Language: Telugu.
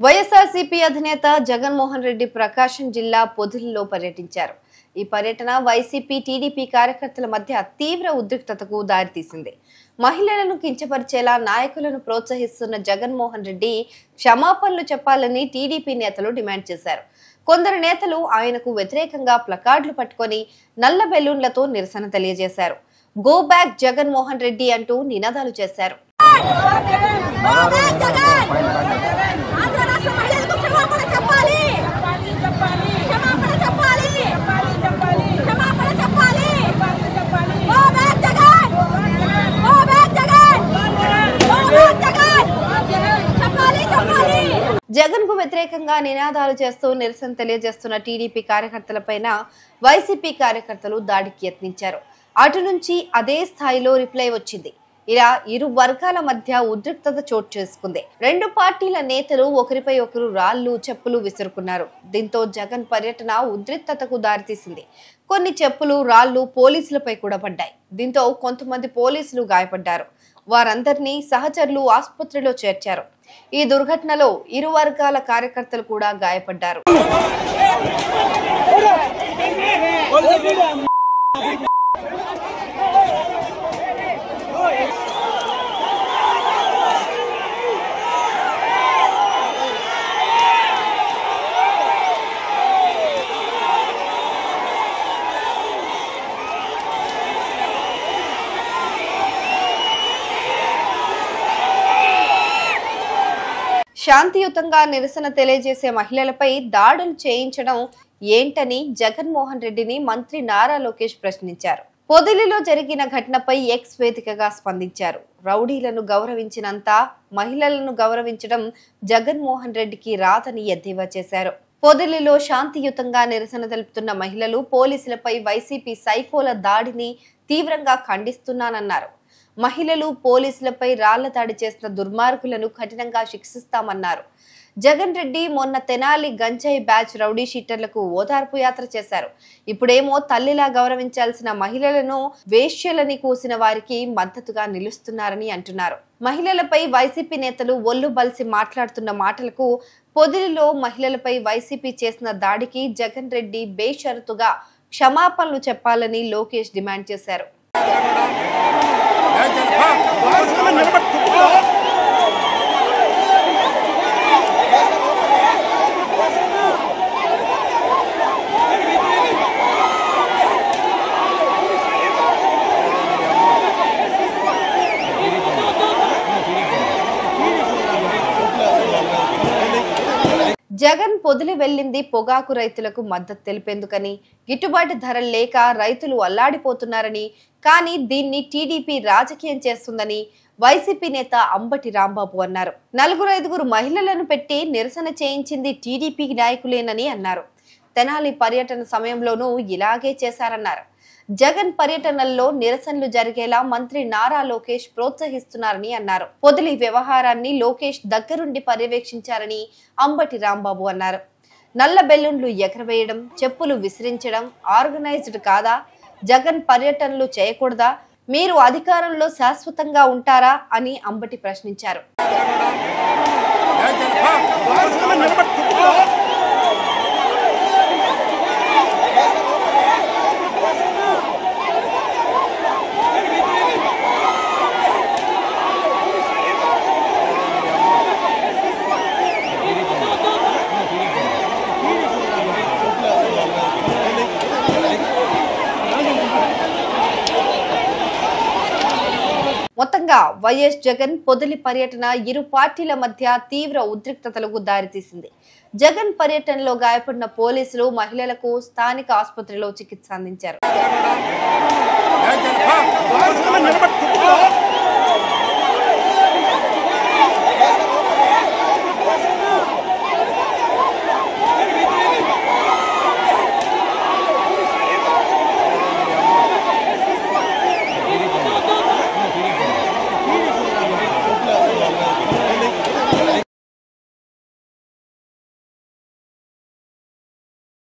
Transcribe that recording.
వైఎస్ఆర్సీపీ అధినేత జగన్మోహన్ రెడ్డి ప్రకాశం జిల్లా పొదిలిలో పర్యటించారు. ఈ పర్యటన వైసీపీ టీడీపీ కార్యకర్తల మధ్య తీవ్ర ఉద్రిక్తతకు దారితీసింది. మహిళలను కించపరిచేలా నాయకులను ప్రోత్సహిస్తున్న జగన్మోహన్ రెడ్డి క్షమాపణలు చెప్పాలని టీడీపీ నేతలు డిమాండ్ చేశారు. కొందరు నేతలు ఆయనకు వ్యతిరేకంగా ప్లకార్డులు పట్టుకొని నల్ల బెలూన్లతో నిరసన తెలియజేశారు. గో బ్యాక్ జగన్మోహన్ రెడ్డి అంటూ నినాదాలు చేశారు. జగన్ కు వ్యతిరేకంగా నినాదాలు చేస్తూ నిరసన తెలియజేస్తున్న టీడీపీ కార్యకర్తలపైన వైసీపీ కార్యకర్తలు దాడికి యత్నించారు. అటు నుంచి అదే స్థాయిలో రిప్లై వచ్చింది. ఇలా ఇరు వర్గాల మధ్య ఉద్రిక్తత చోటు చేసుకుంది. రెండు పార్టీల నేతలు ఒకరిపై ఒకరు రాళ్లు చెప్పులు విసురుకున్నారు. దీంతో జగన్ పర్యటన ఉద్రిక్తతకు దారితీసింది. కొన్ని చెప్పులు రాళ్లు పోలీసులపై కూడా పడ్డాయి. దీంతో కొంతమంది పోలీసులు గాయపడ్డారు. వారందరినీ సహచరులు ఆసుపత్రిలో చేర్చారు. ఈ దుర్ఘటనలో ఇరు వర్గాల కార్యకర్తలు కూడా గాయపడ్డారు. శాంతియుతంగా నిరసన తెలియజేసే మహిళలపై దాడులు చేయించడం ఏంటని జగన్మోహన్ రెడ్డిని మంత్రి నారా లోకేష్ ప్రశ్నించారు. పొదిలిలో జరిగిన ఘటనపై ఎక్స్ వేదికగా స్పందించారు. రౌడీలను గౌరవించినంత మహిళలను గౌరవించడం జగన్మోహన్ రెడ్డికి రాదని ఎద్దేవా చేశారు. పొదిలిలో శాంతియుతంగా నిరసన తెలుపుతున్న మహిళలు పోలీసులపై వైసీపీ సైకోల దాడిని తీవ్రంగా ఖండిస్తున్నానన్నారు. మహిళలు పోలీసులపై రాళ్ల దాడి చేసిన దుర్మార్గులను కఠినంగా శిక్షిస్తామన్నారు. జగన్ రెడ్డి మొన్న తెనాలి గంజాయి బ్యాచ్ రౌడీ షీటర్లకు ఓదార్పు యాత్ర చేశారు. ఇప్పుడేమో తల్లిలా గౌరవించాల్సిన మహిళలను వేశ్యలని కూసిన వారికి మద్దతుగా నిలుస్తున్నారని అంటున్నారు. మహిళలపై వైసీపీ నేతలు ఒళ్ళు బలిసి మాట్లాడుతున్న మాటలకు పొదిలిలో మహిళలపై వైసీపీ చేసిన దాడికి జగన్ రెడ్డి బేషరతుగా క్షమాపణలు చెప్పాలని లోకేష్ డిమాండ్ చేశారు. జగన్ పొదిలి వెళ్లింది పొగాకు రైతులకు మద్దతు తెలిపేందుకని, గిట్టుబాటు ధరలు లేక రైతులు అల్లాడిపోతున్నారని, కానీ దీన్ని టీడీపీ రాజకీయం చేస్తుందని వైసీపీ నేత అంబటి రాంబాబు అన్నారు. 4-5 మహిళలను పెట్టి నిరసన చేయించింది టీడీపీ నాయకులేనని అన్నారు. తెనాలి పర్యటన సమయంలోనూ ఇలాగే చేశారన్నారు. జగన్ పర్యటనల్లో నిరసనలు జరిగేలా మంత్రి నారా లోకేష్ ప్రోత్సహిస్తున్నారని అన్నారు. పొదిలి వ్యవహారాన్ని లోకేష్ దగ్గరుండి పర్యవేక్షించారని అంబటి రాంబాబు అన్నారు. నల్ల బెలూన్లు ఎగరవేయడం, చెప్పులు విసిరించడం ఆర్గనైజ్డ్ కాదా? జగన్ పర్యటనలు చేయకూడదా? మీరు అధికారంలో శాశ్వతంగా ఉంటారా అని అంబటి ప్రశ్నించారు. మొత్తంగా వైఎస్ జగన్ పొదిలి పర్యటన ఇరు పార్టీల మధ్య తీవ్ర ఉద్రిక్తతలకు దారితీసింది. జగన్ పర్యటనలో గాయపడిన పోలీసులు మహిళలకు స్థానిక ఆసుపత్రిలో చికిత్స అందించారు.